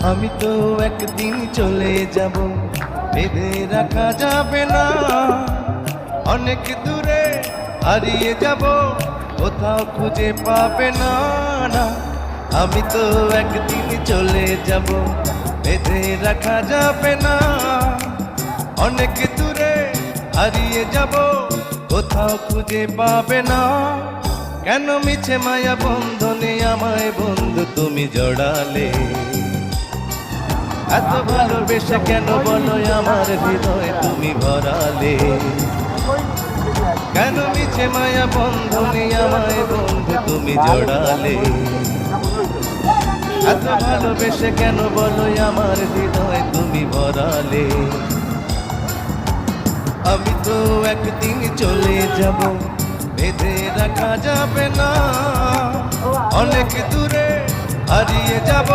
আমি তো একদিন চলে যাব, বেঁধে রাখা যাবে না। অনেক দূরে হারিয়ে যাব, কোথাও খুঁজে পাবে না। না, আমি তো একদিন চলে যাব, বেঁধে রাখা যাবে না। অনেক দূরে হারিয়ে যাব, কোথাও খুঁজে পাবে না। কেন মিছে মায়া বন্ধনে আমায় বন্ধু তুমি জড়ালে? এত ভালোবেসে কেন বলো আমার হৃদয় তুমি ভরালে? কেন মিছে মায়া বন্ধনে আমায় বন্ধু তুমি জড়ালে? এত ভালোবেসে কেন বলো আমার হৃদয় তুমি ভরালে? আমি তো একদিন চলে যাব, বেঁধে রাখা যাবে না। অনেক দূরে হারিয়ে যাব।